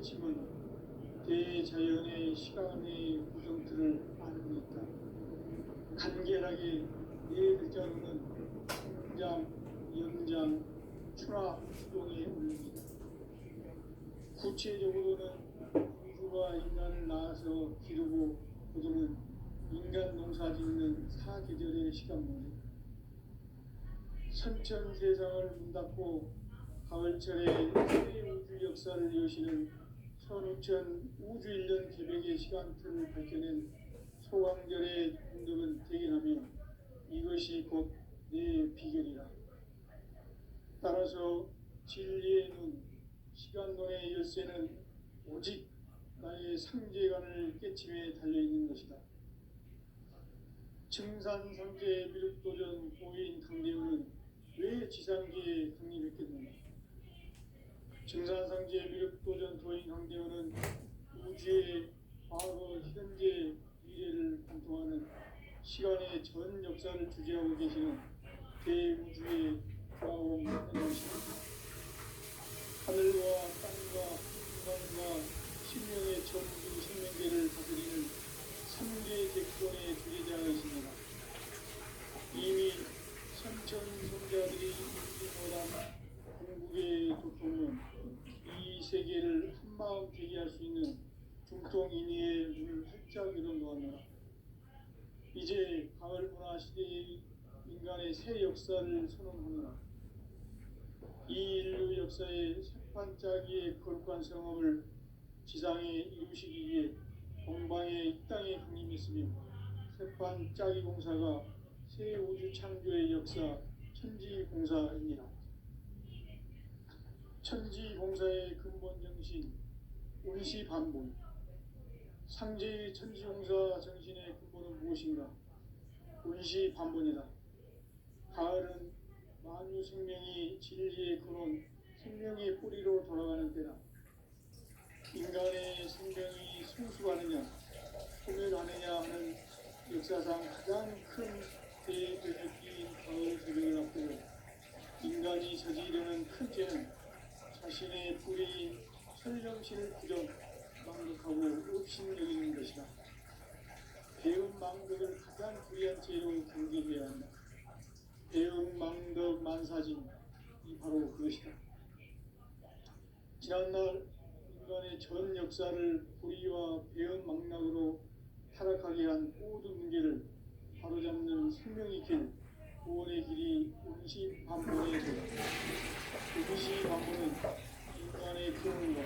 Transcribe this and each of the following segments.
깨침은 대자연의 시간의 구정틀을 아는 있다. 간결하게 네 글자로는 성장, 연장, 추나 추동이 올립니다. 구체적으로는 우주가 인간을 낳아서 기르고 거두는 인간 농사 짓는 사계절의 시간물이 선천 세상을 문닫고 가을철에 새 우주 역사를 여시는 선우천 우주일년 개백의 시간틀을 밝혀낸 소강절의 운동은 대견하며 이것이 곧 내 비결이라. 따라서 진리의 눈, 시간론의 열쇠는 오직 나의 상제관을 깨침에 달려있는 것이다. 증산상제 미륵도전 도인 강대우는 왜 지상계에 강림했겠는가? 증산상제 미륵도전 도인 강대우는 우주의 과거, 현재, 미래를 관통하는 시간의 전 역사를 주재하고 계시는 대우주의 과거로 묻는 것입니다. 하늘과 땅과 인간과 신명의 전우주 생명계를 다스리는 3대 객권의 주제자이십니다. 이미 선천성자들이 인증하던 궁극의 도통은 이 세계를 한마음 되게 할 수 있는 중통인의의 문을 활짝 열어놓았노라. 이제 가을 문화 시대의 인간의 새 역사를 선언하노라. 이 인류 역사의 새판짜기의 거룩한 성업을 지상에 이루시기 위해 동방의 이 땅에 강림했으며 새판짜기 공사가 새 우주 창조의 역사 천지공사입니다. 천지공사의 근본 정신 운시반본. 상제의 천지공사 정신의 근본은 무엇인가? 운시반본이다. 가을은 만유 생명이 진리의 근원, 생명의 뿌리로 돌아가는 때다. 인간의 생명이 성숙하느냐, 소멸하느냐 하는 역사상 가장 큰 대변혁기인 가을 새벽을 앞두고 인간이 저지르는 큰 죄는 자신의 뿌리인 설령신을 부정, 망극하고 업신여기는 것이다. 배은 망덕을 가장 불의한 죄로 경계해야 한다. 배은 망덕 만사진, 이 바로 그것이다. 지난날 인간의 전 역사를 불의와 배은 망락으로 타락하게 한 모든 문제를 바로잡는 생명의 길, 구원의 길이 운시반본의 도다. 운시반본은 인간의 근원과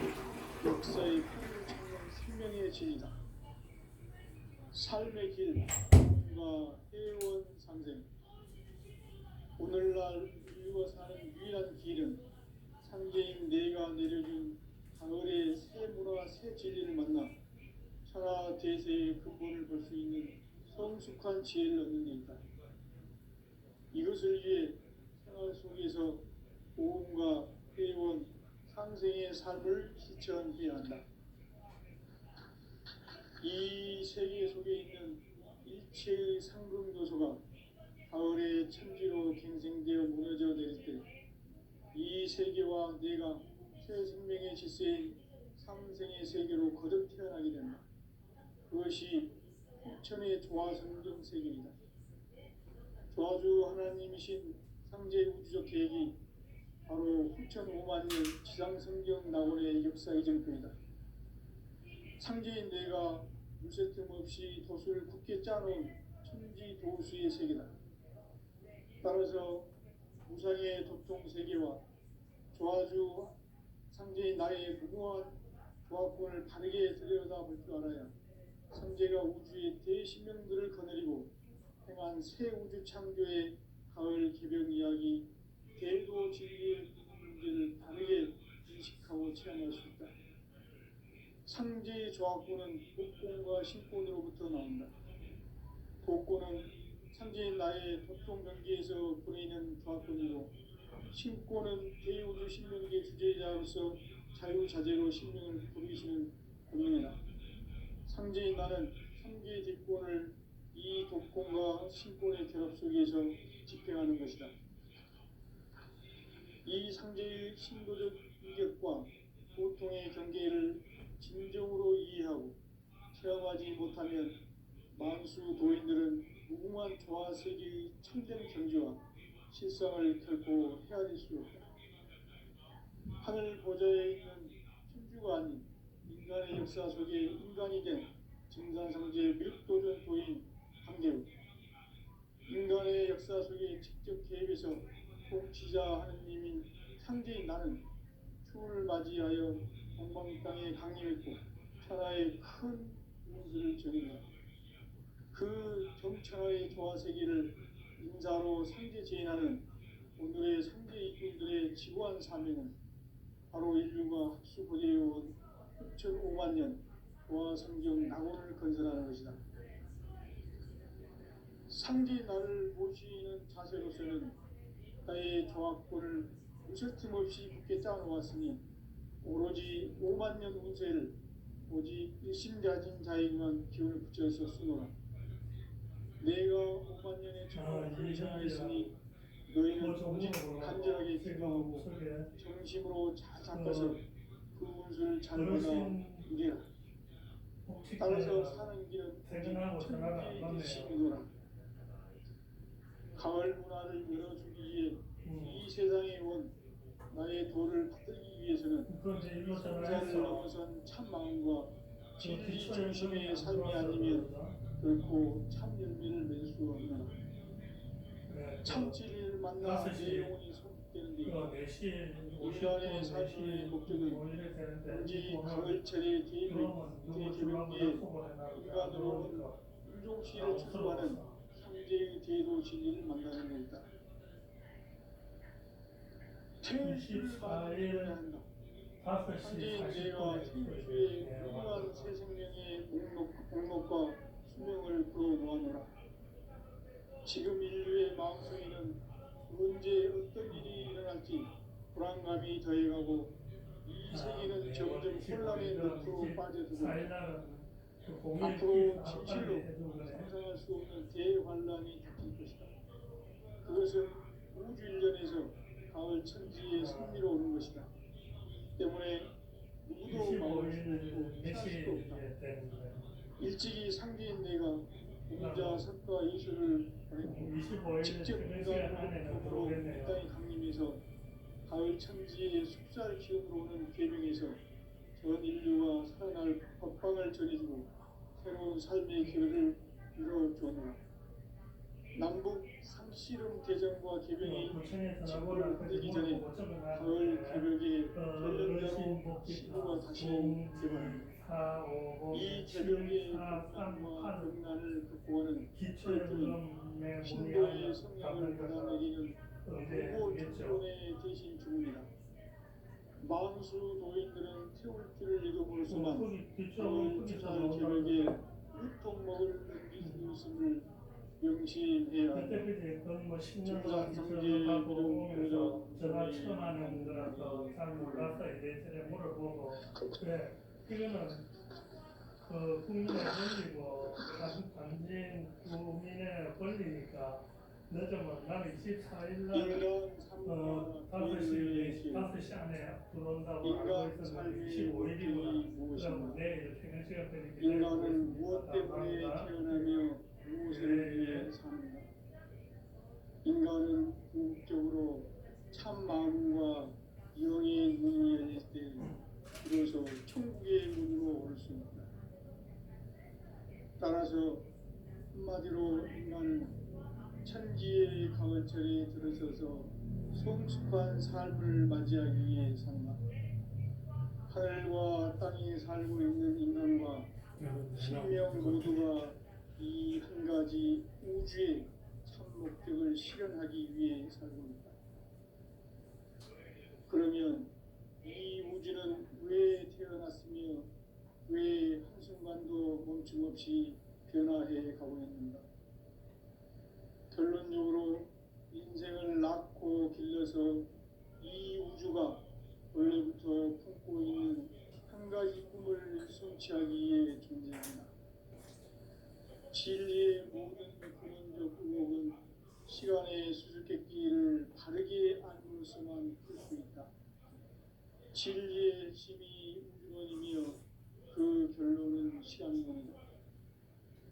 역사의 뿌리를 찾는 생명의 진이다. 삶의 길, 구원과 해원 상생. 오늘날 인류가 사는 유일한 길은 상제인 내가 내려준 가을의 새 문화, 새 진리를 만나 천하 대세의 근본을 볼 수 있는 성숙한 지혜를 얻는 데 있다. 이것을 위해 생활 속에서 보험과 회원, 상생의 삶을 실천해야 한다. 이 세계 속에 있는 일체의 상금도서가 가을의 천지로 갱생되어 무너져 내릴 때 이 세계와 내가 새 생명의 질서인 상생의 세계로 거듭 태어나게 된다. 그것이 후천의 조화성경 세계이다. 조화주 하나님이신 상제 우주적 계획이 바로 후천 5만 년 지상성경 낙원의 역사의 정표이다. 상제인 내가 물새 틈 없이 도수를 굳게 짜놓은 천지도수의 세계다. 따라서 무상의 도통 세계와 조화주 상제인 나의 무궁한 조합권을 바르게 들여다볼 줄 알아야 상제가 우주의 대신명들을 거느리고 행한 새 우주 창조의 가을 개벽 이야기, 대도 진리의 문제를 다르게 인식하고 체험할 수 있다. 상제의 조합권은 복권과 신권으로부터 나온다. 복권은 상제인 나의 도통 경계에서 보내는 조합권이고, 신권은 대우주 신명계 주제자로서 자유자재로 신명을 부르시는 권능이다. 상제인 나는 3개의 뒷권을 이 독권과 신권의 결합 속에서 집행하는 것이다. 이 상제의 신도적 인격과 고통의 경계를 진정으로 이해하고 체험하지 못하면 만수 도인들은 무궁한 조화 세계의 참된 경지와 실상을 결코 헤아릴 수 없다. 하늘 보좌에 있는 천주가 아닌 인간의 역사 속에 인간이 된 증산상제 밀도전 도인 강대우, 인간의 역사 속에 직접 개입해서 통치자 하느님인 상제인 나는 추을 맞이하여 동방 땅에 강림했고 천하의 큰 운수를 전했다. 그 정천하의 조화세계를 인사로 상제 제인하는 오늘의 상제 이꾼들의 지구한 사명은 바로 인류가 합수보재해온 6,500만 년 조화성경 낙원을 건설하는 것이다. 상제 나를 모시는 자세로서는 나의 조화권을 무설팀 없이 굳게 짜놓았으니 오로지 5만 년 운세를 오직 일심가진 자에게만 기운을 붙여서 쓰노라. 내가 5만 년의 천국을 정하였으니 너희는 오직 간절하게 기도하고 정심으로 잘 닦아서 그 운수를 잘 받아 누리라. 따라서 사는 길은 천국의 일심이노라. 가을 문화를 열어주기 위해 이 세상에 온 나의 도를 받들기 위해서는 성사를 넘어선 참 마음과 진리 중심의 삶이 아니면 결코 참 열매를 맺을 수 없노라. 참 진리를 만나 내 영혼이 성숙되는데 인간의 삶의 목적은 오직 가을철의 대개벽기에 인간으로 온 인종시를 추구하는 상제의 대도 진리를 만나는 것이다. 태일주를 만들어야 한다. 상제인 내가 태일주의 훌륭한 새 생명의 목록과 수명을 불어모아노라. 지금 인류의 마음속에는 언제 어떤 일이 일어날지 불안감이 더해가고 이 세계는 점점 혼란의 늪으로 빠져들고 앞으로 진실로 상상할 수 없는 대환란이 닥칠 것이다. 그것은 우주 일련에서 가을 천지의 승리로 오는 것이다. 때문에 누구도 막을 수 없고 피할 수도 없다. 일찍이 상제인 내가 공자 석가 예수를 보냈고 직접 인간으로 이 땅에 강림해서 가을 천지의 숙살 기운으로 오는 계명에서 전 인류가 살아날 법방을 전해주고 새로운 삶의 기회를 이뤄주노라. 남북 상씨름 대전과 개병이 직구를 흔들기 전에 가을 개벽의 전련대로 시구가 다시 개발합니다. 이 개벽의 극난과 극난을 극복하는 철들은 신도의 성령을 받아내리는 부모 축론의 대신 중입니다. 만수 도인들은 태울 길을 잃어버렸지만 가을 추살 개벽에 유통먹을 넘길 수 있음을 명심해야 한다. 증산상제의 이름 제가 처음 하는 거라서 잘 몰라서 이래저래 물어보고 그래 이거는 그 국민의 권리고 당진 국민의 권리니까 늦으면 난 24일날 5시 안에 들어온다고 알고 있었는데 25일이구나. 그럼 내일 퇴근 시간까지 인간은 무엇 때문에 태어나며 무엇을 위해 사는가? 인간은 궁극적으로 참 마음과 영의 문이 열릴 때 비로소 천국의 문으로 오를 수 있다. 따라서 한마디로 인간은 천지의 가을철에 들어서서 성숙한 삶을 맞이하기 위해 산다. 하늘과 땅에 살고 있는 인간과 생명 모두가 이 한 가지 우주의 참 목적을 실현하기 위해 살고 있다. 그러면 이 우주는 왜 태어났으며 왜 한순간도 멈춤없이 변화해 가고 있는가? 결론적으로 인생을 낳고 길러서 이 우주가 원래부터 품고 있는 한 가지 꿈을 성취하기 위해 존재한다. 진리의 모든 근원적 의혹은 시간의 수수께끼를 바르게 알므로서만 풀 수 있다. 진리의 핵심이 우주론이며 그 결론은 시간론이다.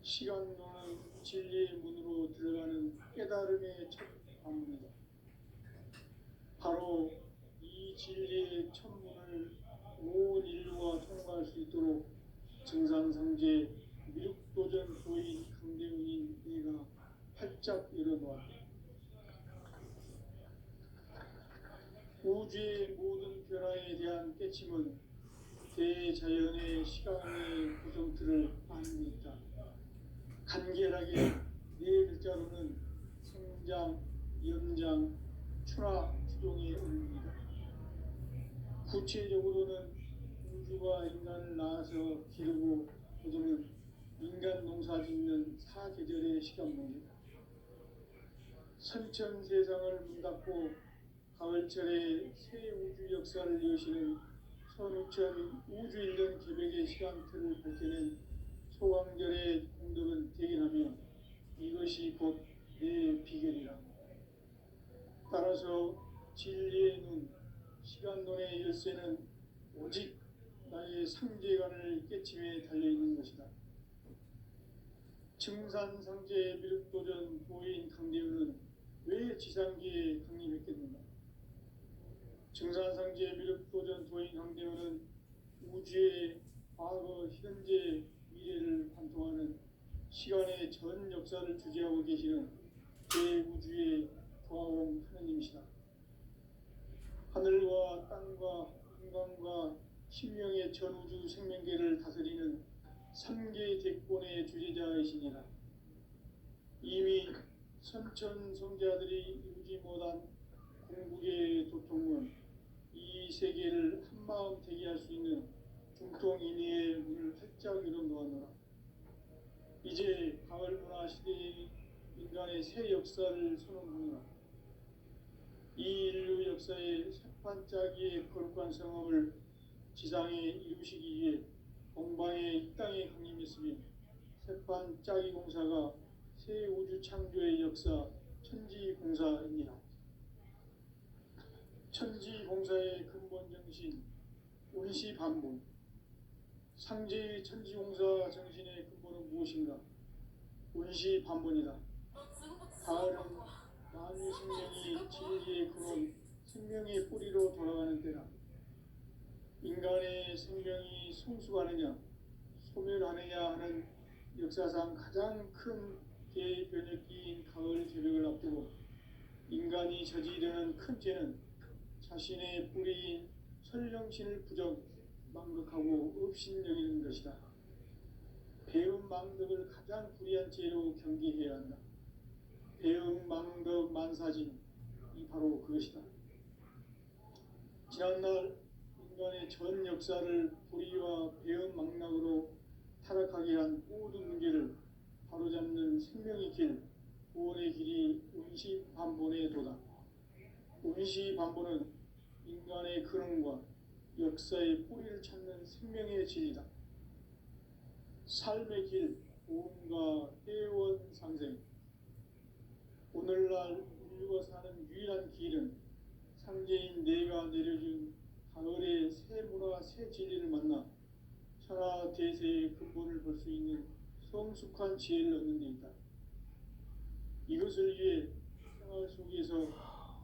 시간론은 진리의 문으로 들어가는 깨달음의 첫 관문이다. 바로 이 진리의 천문을 온 인류가 통과할 수 있도록 증산상제 미륵도전 도인 강대훈인 내가 활짝 열어놓았다. 우주의 모든 변화에 대한 깨침은 대자연의 시간의 구성틀을 아는 데 있다. 간결하게 네 글자로는 성장, 연장, 추나 추동의 의미이다. 구체적으로는 우주가 인간을 낳아서 기르고 거두는 인간 농사 짓는 사계절의 시간문이다. 선천 세상을 문닫고 가을철에 새 우주 역사를 여시는 선우천 우주 1년 개벽의 시간틀을 밝혀낸 소강절의 공덕은 대견하며 이것이 곧 내 비결이라. 따라서 진리의 눈, 시간론의 열쇠는 오직 나의 상제관을 깨침에 달려있는 것이다. 증산상제 미륵도전 도인 강대훈은 왜 지상계에 강림했겠는가? 증산상제 미륵도전 도인 강대훈은 우주의 과거, 현재, 미래를 관통하는 시간의 전 역사를 주재하고 계시는 대우주의 도화원 하느님이시다. 하늘과 땅과 인간과 신명의 전우주 생명계를 다스리는 3개 대권의 주제자이시니라. 이미 선천성자들이 이루지 못한 궁극의 도통은 이 세계를 한마음 되게 할 수 있는 중통인의의 문을 활짝 열어놓았노라. 이제 가을 문화 시대의 인간의 새 역사를 선언하노라. 이 인류 역사의 새판짜기의 거룩한 성험을 지상에 이루시기 위해 공방에 이 땅에 강림했으며 새판짜기 공사가 새 우주 창조의 역사 천지공사입니다. 천지공사의 근본 정신 운시반본. 상제의 천지공사 정신의 근본은 무엇인가? 운시반본이다. 가을은 만유 생명이 진리의 근원, 생명의 뿌리로 돌아가는 때다. 인간의 생명이 성숙하느냐, 소멸하느냐 하는 역사상 가장 큰 대변혁기인 가을 개벽을 앞두고 인간이 저지르는 큰 죄는 자신의 뿌리인 설령신을 부정, 망극하고 업신여기는 것이다. 배음 망덕을 가장 불의한 죄로 경계해야 한다. 배음 망덕 만사진이 바로 그것이다. 지난날 인간의 전 역사를 불의와 배음 망락으로 타락하게 한 모든 문제를 바로잡는 생명의 길, 구원의 길이 운시반본의 도다. 운시반본은 인간의 근원과 역사의 뿌리를 찾는 생명의 진리다. 삶의 길, 구원과 회원 상생. 오늘날 인류가 사는 유일한 길은 상제인 내가 내려준 가을의 새 문화, 새 진리를 만나 천하 대세의 근본을 볼 수 있는 성숙한 지혜를 얻는 데 있다. 이것을 위해 생활 속에서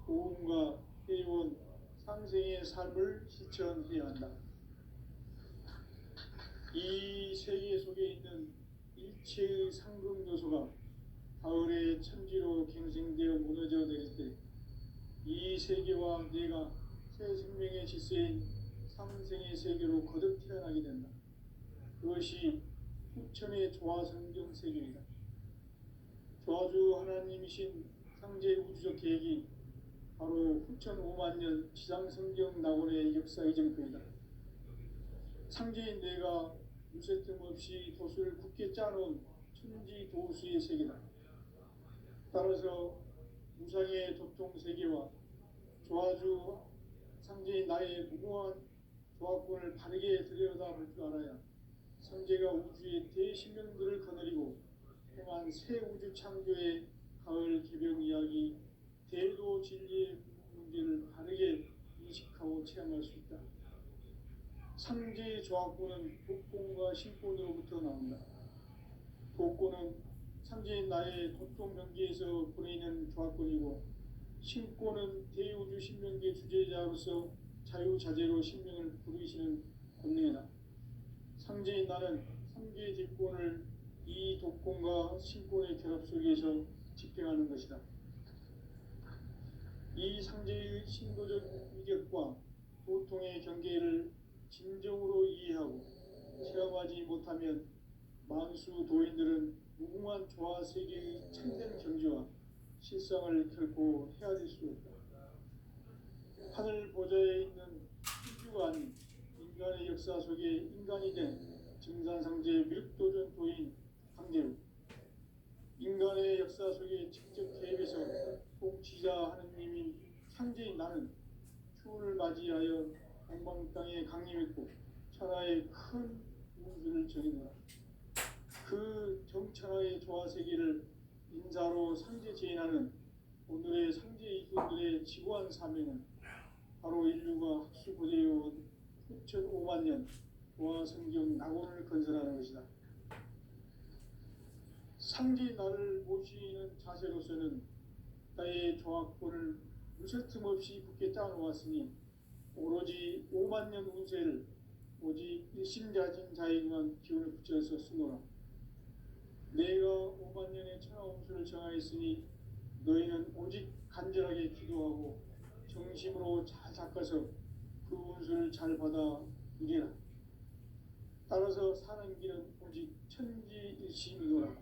고음과 회원, 상생의 삶을 실천해야 한다. 이 세계 속에 있는 일체의 상금 요소가 가을의 천지로 갱생되어 무너져 내릴 때 이 세계와 내가 새 생명의 질서인 상생의 세계로 거듭 태어나게 된다. 그것이 후천의 조화성경 세계이다. 조화주 하나님이신 상제 우주적 계획이 바로 후천 5만 년 지상성경 낙원의 역사 이정표이다. 상제인 내가 유세 틈 없이 도수를 굳게 짜놓은 천지 도수의 세계다. 따라서 무상의 도통 세계와 조화주 상제인 나의 무모한 조화권을 바르게 들여다볼 줄 알아야 상제가 우주의 대신명들을 거느리고 행한 새 우주 창조의 가을 개벽 이야기, 대도 진리의 문제를 바르게 인식하고 체험할 수 있다. 상제 조합구는 독곤과 신곤으로부터 나온다. 독곤은 상제인 나의 도통 경계에서 보내는 조합권이고, 신곤은 대우주 신명계 주제자로서 자유자재로 신명을 부르시는 권능이다. 상제인 나는 상계 직권을 이 독곤과 신곤의 결합 속에서 집행하는 것이다. 이 상제의 신도적 위격과 도통의 경계를 진정으로 이해하고 체험하지 못하면 만수 도인들은 무궁한 조화 세계의 참된 경지와 실상을 결코 헤아릴 수 없다. 하늘 보좌에 있는 신주가 아닌 인간의 역사 속에 인간이 된 증산상제 밀도전 도인 강제우, 인간의 역사 속에 직접 개입해서 통치자 하느님인 상제인 나는 추운을 맞이하여 동방 땅에 강림했고 천하의 큰 운수를 전했노라. 그 정천하의 조화세계를 인사로 상제 제인하는 오늘의 상제 이군들의 지고한 사명은 바로 인류가 학수고대해온 후천 5만 년 조화성경 낙원을 건설하는 것이다. 상제 나를 모시는 자세로서는 나의 조합권을 무설틈 없이 굳게 짜놓았으니 오로지 5만 년 운세를 오직 일심자진 자에게만 기운을 붙여서 쓰노라. 내가 5만 년의 천하운수를 정하였으니 너희는 오직 간절하게 기도하고 정심으로 잘 닦아서 그 운수를 잘 받아 누리라. 따라서 사는 길은 오직 천지일심이노라.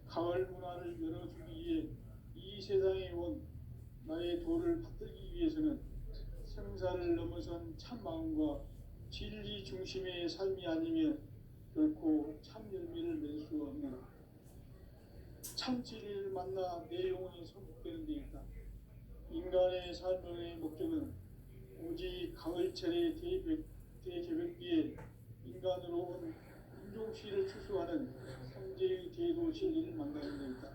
가을 문화를 열어주기 위해 이 세상에 온 나의 도를 받들기 위해서는 생사를 넘어선 참 마음과 진리 중심의 삶이 아니면 결코 참 열매를 맺을 수 없노라. 참 진리를 만나 내 영혼이 성숙되는 데 있다. 인간의 삶의 목적은 오직 가을철의 대개벽기에 인간으로 온 인종시를 추수하는 상제의 대도 진리를 만나는 데 있다.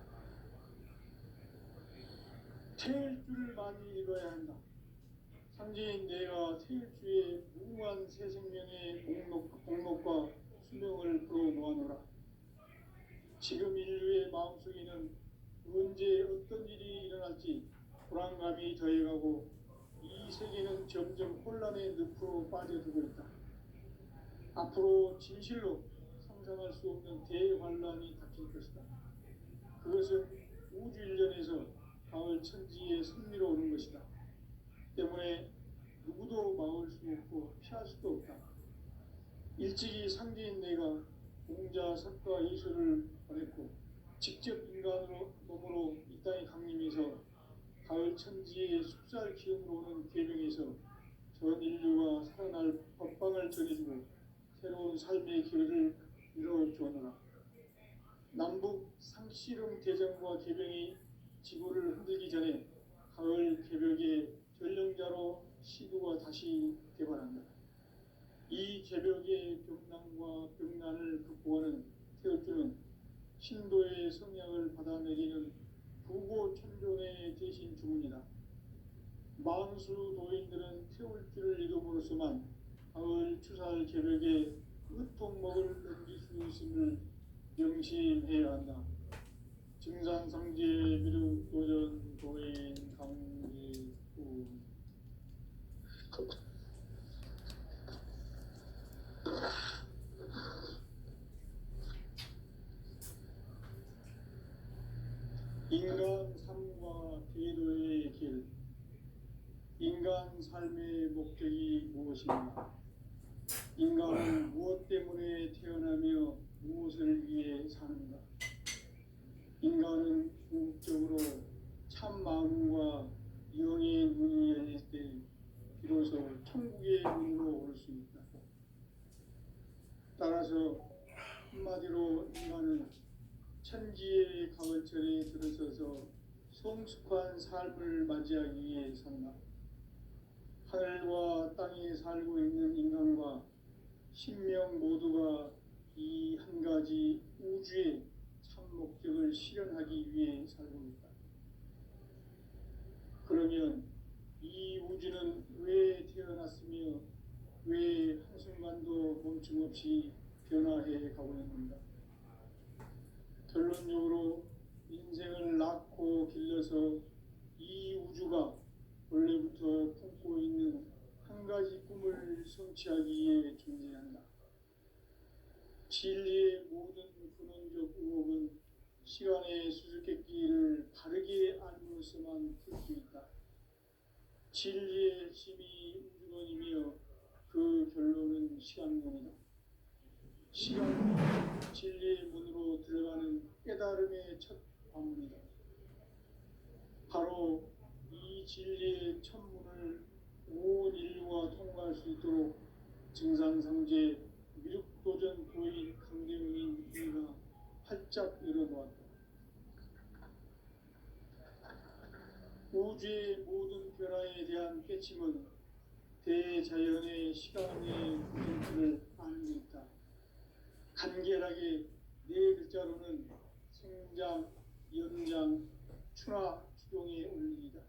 태일주를 많이 읽어야 한다. 상제인 내가 태일주의 무궁한 새 생명의 목록과 수명을 풀어놓아노라. 지금 인류의 마음속에는 언제 어떤 일이 일어날지 불안감이 더해가고 이 세계는 점점 혼란의 늪으로 빠져들고 있다. 앞으로 진실로 상상할 수 없는 대환란이 닥칠 것이다. 그것은 우주 일련에서 가을 천지의 승리로 오는 것이다. 때문에 누구도 막을 수 없고 피할 수도 없다. 일찍이 상제인 내가 공자, 석가, 예수를 보냈고 직접 인간으로 몸으로 이 땅에 강림해서 가을 천지의 숲살 기운으로 오는 계명에서 전 인류가 살아날 법방을 전해주고 새로운 삶의 길을 이뤄주었노라. 남북 상씨름 대전과 개병이 지구를 흔들기 전에 가을 개벽의 전령자로 시도가 다시 개발한다. 이 개벽의 병난과 병난을 극복하는 태울주는 신도의 성향을 받아내리는 부고천존의 대신 주문이다. 만수 도인들은 태울주를 이름으로서만 가을 추살 개벽에 으통먹을 넘길 수 있음을 명심해야 한다. 증산상제 미륵 도전 도인 강지구 인간 삶과 대도의 길. 인간 삶의 목적이 무엇인가? 인간은 무엇 때문에 태어나며 무엇을 위해 사는가? 인간은 궁극적으로 참 마음과 영의 문이 열릴 때 비로소 천국의 문으로 올 수 있다. 따라서 한마디로 인간은 천지의 가을철에 들어서서 성숙한 삶을 맞이하기 위해 산다. 하늘과 땅에 살고 있는 인간과 신명 모두가 이 한 가지 우주의 참 목적을 실현하기 위해 살고 있다. 그러면 이 우주는 왜 태어났으며 멈춤없이 변화해 가고 있습니다. 결론적으로 인생을 낳고 길러서 이 우주가 원래부터 품고 있는 한 가지 꿈을 성취하기 위해 존재한다. 진리의 모든 근원적 의혹은 시간의 수수께끼를 바르게 알므로서만 풀 수 있다. 진리의 힘이 우주론이며 그 결론은 시간론이다. 시간은 진리의 문으로 들어가는 깨달음의 첫 관문이다. 바로 이 진리의 첫 문을 온 인류가 통과할 수 있도록 증산상제 미륵도전 도인 강대웅인 이가 활짝 열어놓았다. 우주의 모든 변화에 대한 깨침은 대자연의 시간의 구성틀을 아는 데 있다. 간결하게 네 글자로는 생장, 연장, 추나 추동의 원리이다.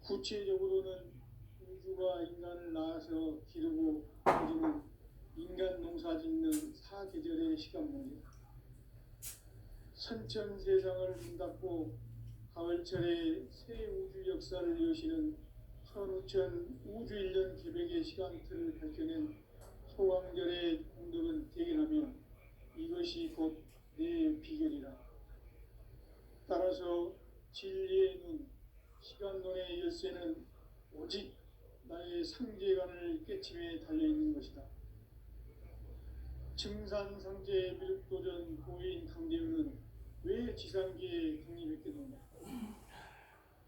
구체적으로는 우주가 인간을 낳아서 기르고 버리는 인간 농사 짓는 사계절의 시간문이다. 선천세상을 문닫고 가을철에 새 우주 역사를 여시는 선우천 우주일년 개백의 시간틀을 밝혀낸 소강절의 공덕은 대견하며 이것이 곧 내 비결이라. 따라서 진리의 눈, 시간론의 열쇠는 오직 나의 상제관을 깨침에 달려있는 것이다. 증산상제 미륵도전 고인 강대우는 왜 지상계에 강림했게 된다?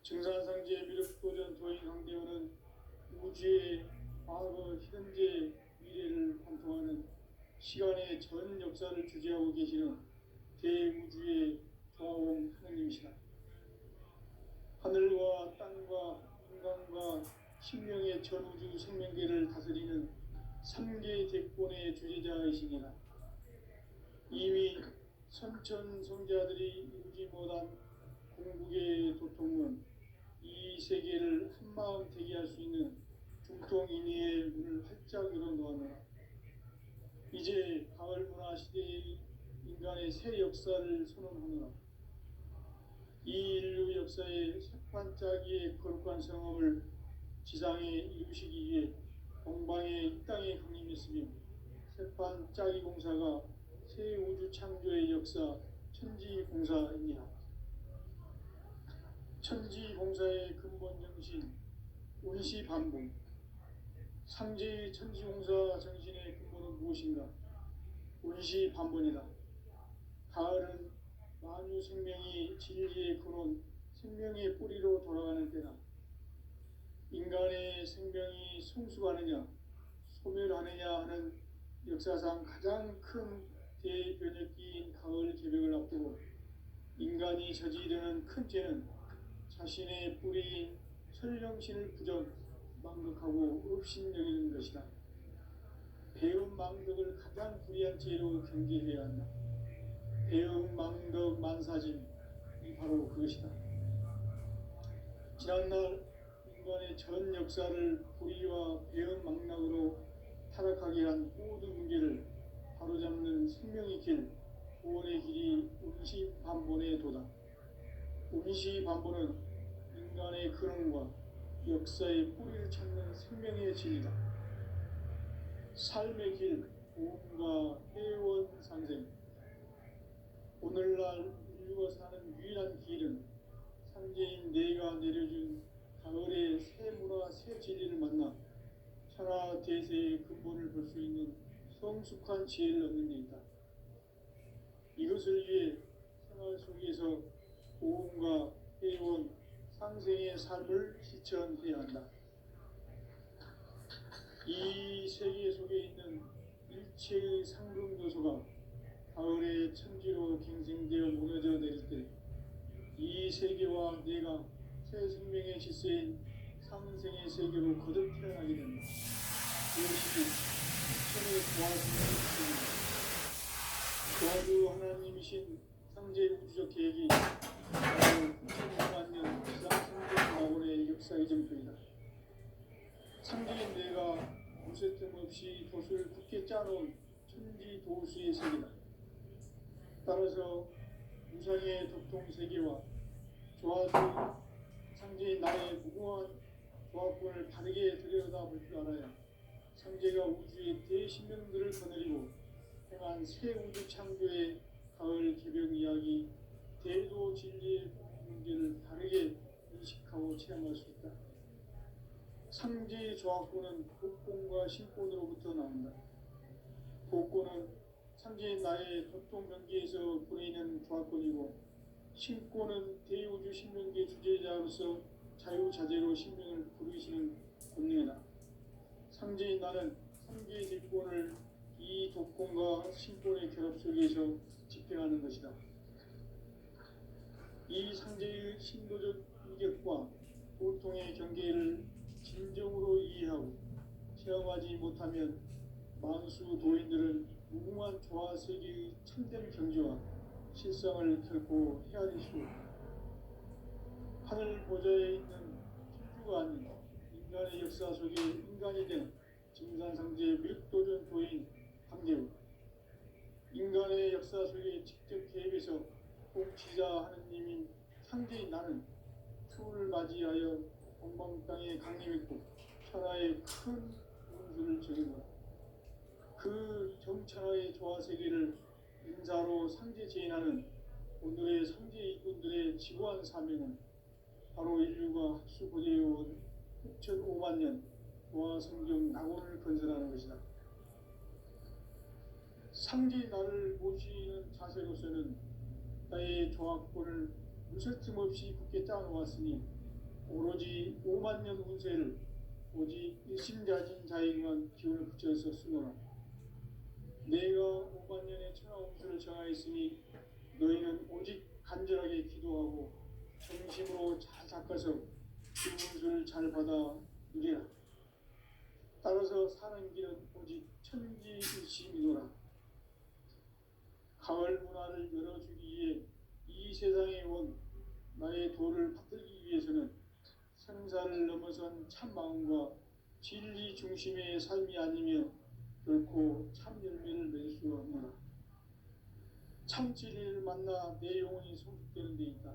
증산상제 미륵도전 도인 강대우는 우주의 과거, 현재, 미래를 관통하는 시간의 전 역사를 주재하고 계시는 대우주의 조화원 하느님이시다. 하늘과 땅과 인간과 신명의 전우주 생명계를 다스리는 3개 대권의 주제자이시니라. 이미 선천성자들이 이루지 못한 궁극의 도통은 이 세계를 한마음 되게 할 수 있는 중통인의의 문을 활짝 열어놓았노라. 이제 가을 문화 시대의 인간의 새 역사를 선언하노라. 이 인류 역사의 새판짜기의 거룩한 성험을 지상에 이루시기 위해 동방의 이 땅에 강림했으며 새판짜기 공사가 새 우주 창조의 역사 천지공사입니다. 천지공사의 근본 정신 운시반복. 상제의 천지공사 정신의 근본은 무엇인가? 운시반본이다. 가을은 만유 생명이 진리의 근원, 생명의 뿌리로 돌아가는 때다. 인간의 생명이 성숙하느냐, 소멸하느냐 하는 역사상 가장 큰 대변혁기인 가을 개벽을 앞두고 인간이 저지르는 큰 죄는 자신의 뿌리인 설령신을 부정, 망극하고 업신여기는 것이다. 배움 망덕을 가장 불의한 죄로 경계해야 한다. 배움 망덕 만사짐이 바로 그것이다. 지난날 인간의 전 역사를 불의와 배움 망락으로 타락하게 한 모든 문제를 바로잡는 생명의 길, 구원의 길이 운시반본의 도다. 운시반본은 인간의 근원과 역사의 뿌리를 찾는 생명의 진리다. 삶의 길, 보험과 회원 상생. 오늘날 인류가 사는 유일한 길은 상제인 내가 내려준 가을의 새 문화, 새 진리를 만나 천하 대세의 근본을 볼 수 있는 성숙한 지혜를 얻는 데 있다. 이것을 위해 생활 속에서 보험과 회원, 상생의 삶을 실천해야 한다. 이 세계 속에 있는 일체의 상금 요소가 가을의 천지로 갱생되어 무너져 내릴 때 이 세계와 내가 새 생명의 질서인 상생의 세계로 거듭 태어나게 된다. 이것이 천의 도와주는 것입니다. 도와주 하나님이신 상제 우주적 계획이 바로 9천만 년 지상 성경 낙원의 역사의 정표이다. 상제인 내가 무쇠틈 없이 돛을 굳게 짜놓은 천지 도수의 세계다. 따라서 우상의 도통 세계와 조화도 상제인 나의 무궁한 조합권을 바르게 들여다볼 줄 알아야 상제가 우주의 대신명들을 거느리고 행한 새 우주 창조의 가을 개벽 이야기 대도 진리의 문제를 바르게 인식하고 체험할 수 있다. 상제의 조합권은 복권과 신권으로부터 나온다. 복권은 상제인 나의 도통 명계에서 보내는 조합권이고, 신권은 대우주 신명계 주제자로서 자유자재로 신명을 부르시는 권능이다. 상제인 나는 상제의 대권을 이 도권과 신권의 결합 속에서 집행하는 것이다. 이 상제의 신도적 인격과 보통의 경계를 진정으로 이해하고 체험하지 못하면 만수 도인들은 무궁한 조화 세계의 참된 경지와 실상을 결코 헤아릴 수 없다. 하늘 보좌에 있는 천주가 아닌 인간의 역사 속에 인간이 된 증산상제의 밀도전 도인 황제우, 인간의 역사 속에 직접 개입해서 통치자 하느님인 상제인 나는 추를 맞이하여 본방 땅에 강림했고 천하의 큰 운수를 적인 것. 그 정천하의 조화세계를 인사로 상제 제인하는 오늘의 상제 일꾼들의 지구한 사명은 바로 인류가 학수고대해온 6,500만 년 조화성경 낙원을 건설하는 것이다. 상제 나를 모시는 자세로서는 나의 조합권을 무쇠틈 없이 굳게 짜놓았으니 오로지 5만 년 운세를 오직 일심자진 자에게만 기운을 붙여서 쓰노라. 내가 5만 년의 천하 운수를 정하였으니 너희는 오직 간절하게 기도하고 정심으로 잘 닦아서 그 운수를 잘 받아 누리라. 따라서 사는 길은 오직 천지일심이노라. 가을 문화를 열어주기 위해 이 세상에 온 나의 도를 받들기 위해서는 생사를 넘어선 참마음과 진리 중심의 삶이 아니면 결코 참 열매를 맺을 수 없노라. 참 진리를 만나 내 영혼이 성숙되는 데 있다.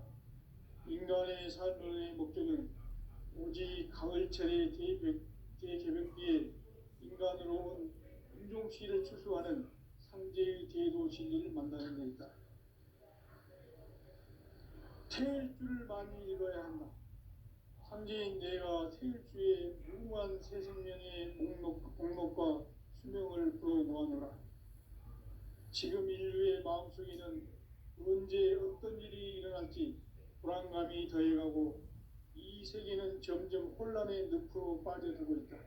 인간의 삶의 목적은 오직 가을철의 대개벽기에 인간으로 온 인종시를 추수하는 상제의 대도 진리를 만나는 데 있다. 태일주를 많이 읽어야 한다. 상제인 내가 태일주의 무궁한 새 생명의 목록과 수명을 풀어놓아노라. 지금 인류의 마음속에는 언제 어떤 일이 일어날지 불안감이 더해가고 이 세계는 점점 혼란의 늪으로 빠져들고 있다.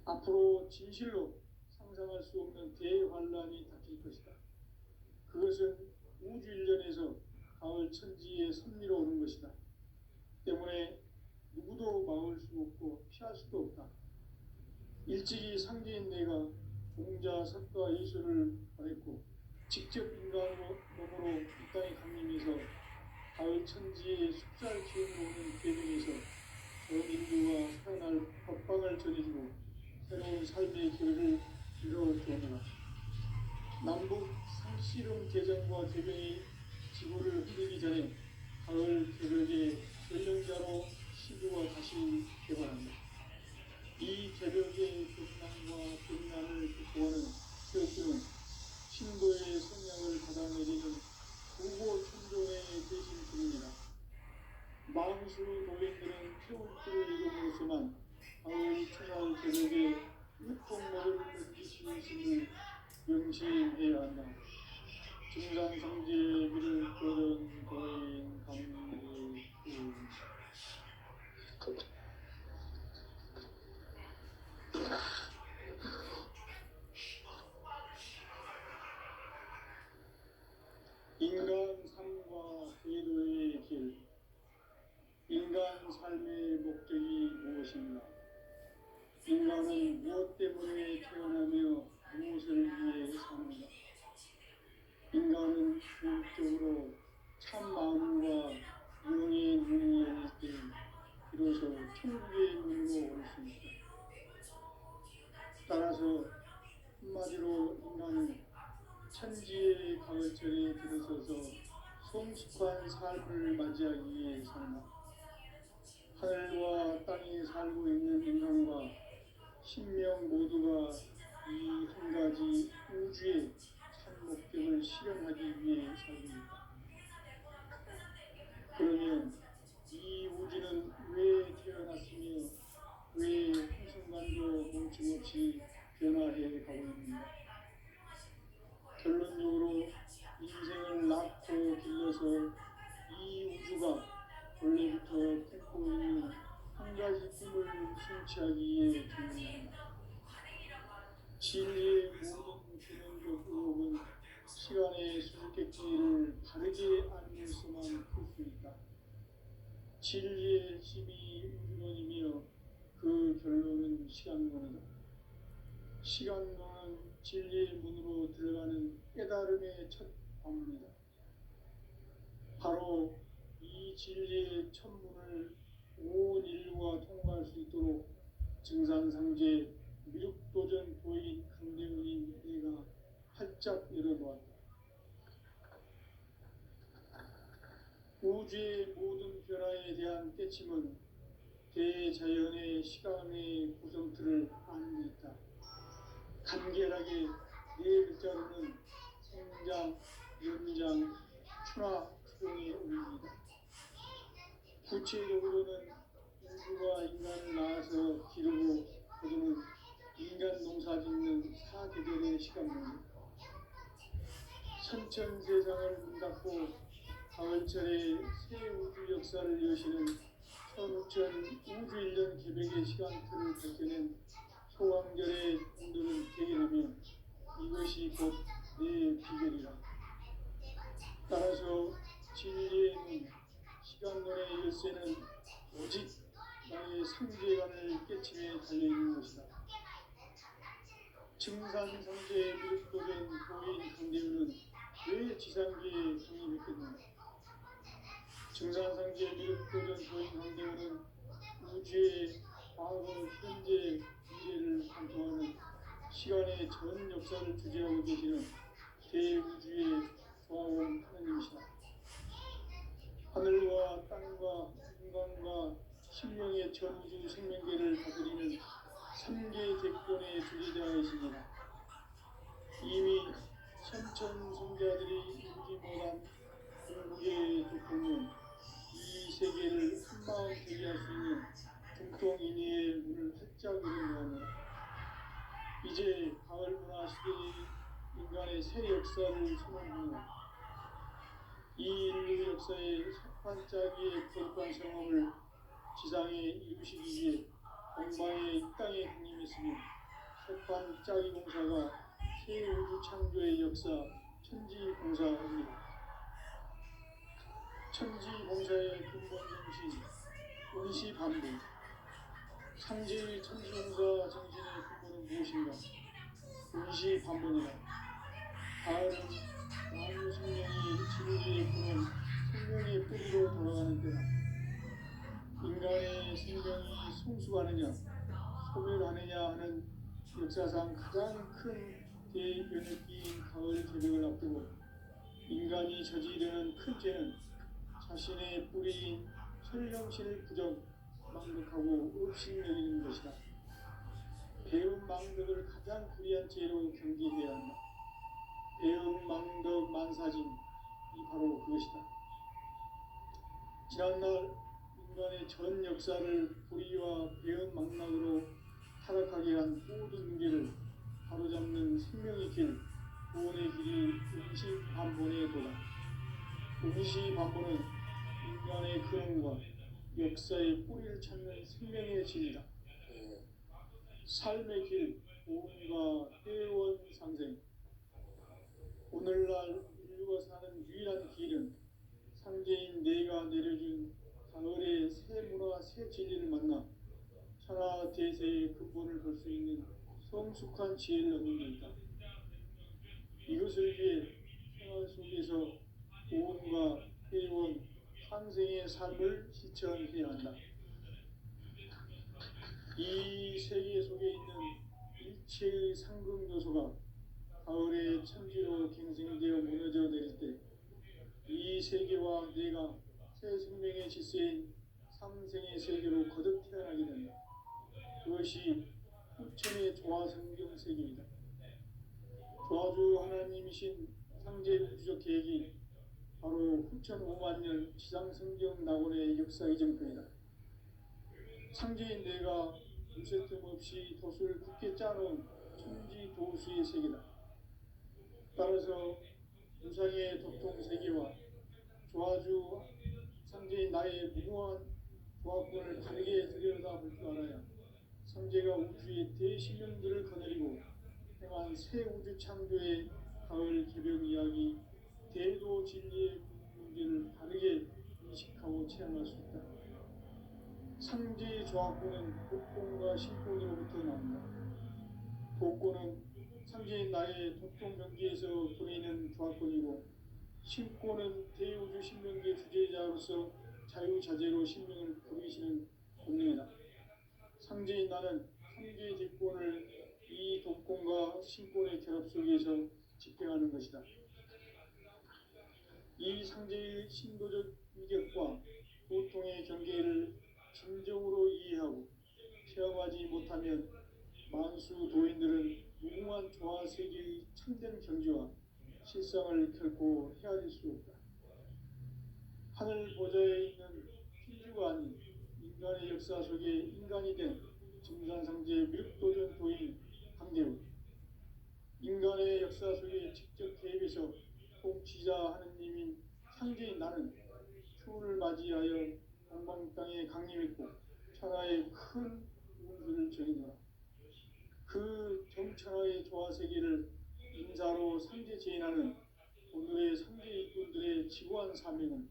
앞으로 진실로 상상할 수 없는 대환란이 닥칠 것이다. 그것은 우주 일련에서 가을 천지의 섭리로 오는 것이다. 때문에 누구도 막을 수 없고 피할 수도 없다. 일찍이 상제인 내가 공자, 석가, 예수를 보냈고 직접 인간으로 몸으로 이 땅에 강림해서 가을 천지의 숙살 기운으로 오는 계명에서 전 인류가 살아날 법방을 전해주고 새로운 삶의 길을 이뤄주오느라. 남북 상씨름 개정과 개병이 지구를 흔들기 전에 가을 개벽의 전령자로 시주가 다시 개발한다. 이 개벽의 극난과 극난을 극복하는 태극기는 신도의 성향을 받아내리는 구고 천존의 대신 주문이다. 만수 도인들은 태울주를 이름으로서만 가을 추날 개벽의 육통모를 던지시는 신을 명심해야 한다. 증산상제의 길을 걸은 도인 강례 인간 삶과 대도의 길. 인간 삶의 목적이 무엇인가? 인간은 무엇 때문에 태어나며 무엇을 위해 사는가? 인간은 궁극적으로 참 마음과 영의 눈이 열릴 그래서 한마디로 인간은 천지의 가을철에 들어서서 성숙한 삶을 맞이하기 위해 산다. 하늘과 땅에 살고 있는 인간과 신명 모두가 이 한 가지 우주의 참 목적을 실현하기 위해 살고 있다. 그러면 이 우주는 왜 태어났으며 왜 한순간도 멈춤없이 변화해 가고 있는가? 결론적으로 인생을 낳고 길러서 이 우주가 원래부터 품고 있는 한 가지 꿈을 성취하기 위해 존재한다. 진리의 모든 근원적 의혹은 시간의 수수께끼를 바르게 알면서만 풀 수 있다. 진리의 힘이 우주론이며 그 결론은 시간론이다. 시간론은 진리의 문으로 들어가는 깨달음의 첫 방문이다. 바로 이 진리의 첫 문을 온 인류가 통과할 수 있도록 증산상제 미륵도전 도인 강대훈인 내가 활짝 열어놓았다. 우주의 모든 변화에 대한 깨침은 대자연의 시간의 구성틀을 아는 데 있다. 간결하게 네 글자로는 생장, 연장, 추나 추동의 의미이다. 구체적으로는 인류가 인간을 낳아서 기르고 거두는 인간 농사 짓는 사계절의 시간입니다. 선천세상을 문닫고 가을철에 새 우주 역사를 여시는 천우천 우주일년 개백의 시간틀을 밝혀낸 소강절의 공들은 대결하며 이것이 곧 내 비결이라. 따라서 진리의 문, 시간론의 열쇠는 오직 나의 상제관을 깨침에 달려있는 것이다. 증산상제의 미륵도전 도인 강대훈은 왜 지상계에 강림했겠는가? 증산상제의 미륵도전 도인 강대훈은 우주의 과거, 현재, 미래를 관통하는 시간의 전 역사를 주재하고 계시는 대우주의 조화원 하나님이시다. 하늘과 땅과 인간과 신명의 전우주 생명계를 다스리는 3개 대권의 주재자이십니다. 이미 천천성자들이 이루지 못한 궁극의 대통령, 이 세계를 한마음 되게 할 수 있는 중통인의의 문을 활짝 열어놓았노라. 이제 가을 문화 시대의 인간의 새 역사를 선언합니다. 이 인류 역사의 석판짜기의 거룩한 성험을 지상에 이루시기 위해 동방의 이 땅에 강림했으며 석판짜기 공사가 새 우주 창조의 역사 천지공사입니다. 천지공사의 근본 정신 원시반복. 상제의 천지공사 정신의 근본은 무엇인가? 원시반복이다. 가을은 만유 생명이 진리의 근원, 생명의 뿌리로 돌아가는 때다. 인간의 생명이 성숙하느냐, 소멸하느냐 하는 역사상 가장 큰 대변혁기인 가을 개벽을 앞두고 인간이 저지르는 큰 죄는 자신의 뿌리인 설령신을 부정, 망덕하고 업신여기는 것이다. 배운 망덕을 가장 불의한 죄로 경계해야 한다. 배운 망덕 만사진, 이 바로 그것이다. 지난날 인간의 전 역사를 불의와 배은 망락으로 타락하게 한 모든 문제를 바로잡는 생명의 길, 구원의 길이 음시반본에 도다. 음시반본은 인간의 근원과 역사의 뿌리를 찾는 생명의 진이다. 삶의 길, 보험과 회원 상생. 오늘날 인류가 사는 유일한 길은 상제인 내가 내려준 가을의 새 문화, 새 진리를 만나 천하 대세의 근본을 볼 수 있는 성숙한 지혜를 얻는 데 있다. 이것을 위해 생활 속에서 보험과 회원, 상생의 삶을 실천해야 한다. 이 세계 속에 있는 일체의 상극 요소가 가을의 천지로 갱생되어 무너져 내릴 때 이 세계와 내가 새 생명의 질서인 삼생의 세계로 거듭 태어나게 된다. 그것이 후천의 조화 성경 세계이다. 조화주 하나님이신 상제 우주적 계획이 바로 후천 5만 년 지상 성경 낙원의 역사 이정표이다. 상제인 내가 무쇠 틈 없이 돛을 굳게 짜놓은 천지 도수의 세계다. 따라서 무상의 도통 세계와 조화주 상제인 나의 무궁한 조화권을 바르게 들여다볼 줄 알아야 상제가 우주의 대신령들을 거느리고 행한 새 우주 창조의 가을 개벽 이야기 대도 진리의 문제를 바르게 인식하고 체험할 수 있다. 상제의 조화권은 복권과 신권으로부터 나온다. 복권은 상제인 나의 도통 명기에서 보내는 조화권이고, 신권은 대우주 신명계 주제자로서 자유자재로 신명을 부리시는 본능이다. 상제인 나는 상제의 직권을 이 도권과 신권의 결합 속에서 집행하는 것이다. 이 상제의 신도적 위격과 도통의 경계를 진정으로 이해하고 체험하지 못하면 만수 도인들은 무궁한 조화 세계의 참된 경지와 실상을 결코 헤아릴 수 없다. 하늘 보좌에 있는 신주가 아닌 인간의 역사 속에 인간이 된 증산상제 미륵도전 도인 강대우, 인간의 역사 속에 직접 개입해서 통치자 하느님인 상제인 나는 추운을 맞이하여 동방 땅에 강림했고 천하의 큰 운수를 정의노라. 그 정천하의 조화세계를 인사로 상제 제인하는 오늘의 상제 일꾼들의 지구한 사명은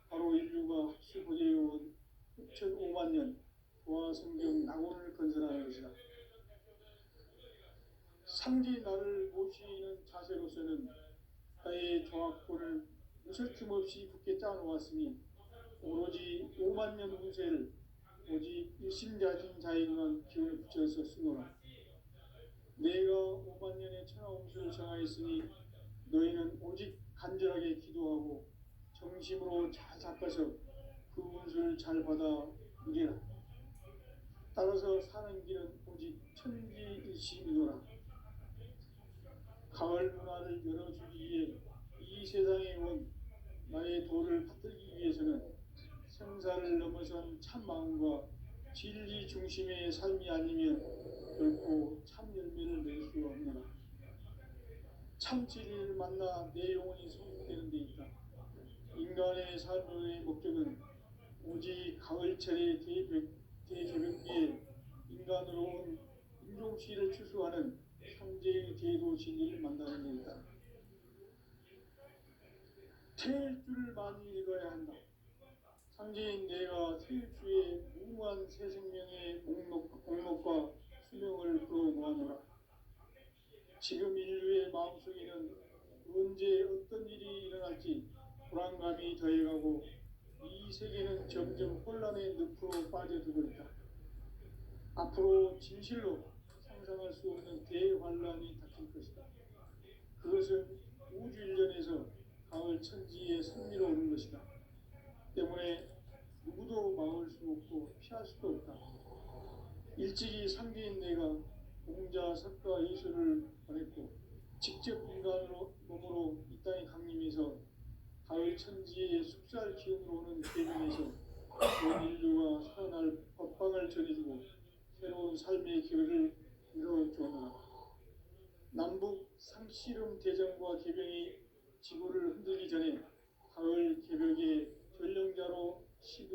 바로 인류가 흡수보제해온 후천 5만 년 조화성경 낙원을 건설하는 것이다. 상제인 나를 모시는 자세로서는 나의 조화권을 무설틈 없이 굳게 짜놓았으니 오로지 5만 년 운세를 오직 일심자진 자에게만 기운을 붙여서 쓰노라. 내가 5만 년의 천하 운수를 정하였으니 너희는 오직 간절하게 기도하고 정심으로 잘 닦아서 그 운수를 잘 받아 누리라. 따라서 사는 길은 오직 천지일심이노라. 가을 문화를 열어주기 위해 이 세상에 온 나의 도를 받들기 위해서는 생사를 넘어선 참 마음과 진리 중심의 삶이 아니면 결코 참 열매를 낼 수 없노라. 참 진리를 만나 내 영혼이 성숙되는 데 있다. 인간의 삶의 목적은 오직 가을철의 대개벽기에 인간으로 온 인종시를 추수하는 상제의 대도 진리를 만나는 데 있다. 태일주를 많이 읽어야 한다. 상제인 내가 태일주의 무궁한 새 생명의 목록과 수명을 풀어놓아노라. 지금 인류의 마음속에는 언제 어떤 일이 일어날지 불안감이 더해가고 이 세계는 점점 혼란의 늪으로 빠져들고 있다. 앞으로 진실로 상상할 수 없는 대환란이 닥칠 것이다. 그것은 우주 일련에서 가을 천지에 승리로 오는 것이다. 때문에 누구도 막을 수 없고 피할 수도 없다. 일찍이 상제인 내가 공자, 석가, 예수를 보냈고 직접 인간으로 몸으로 이 땅에 강림해서 가을 천지의 숲살 기운으로 오는 계명에서 온 인류가 살아날 법방을 전해주고 새로운 삶의 기회를 이뤄주었노라. 남북 상씨름 대전과 개병이 지구를 흔들기 전에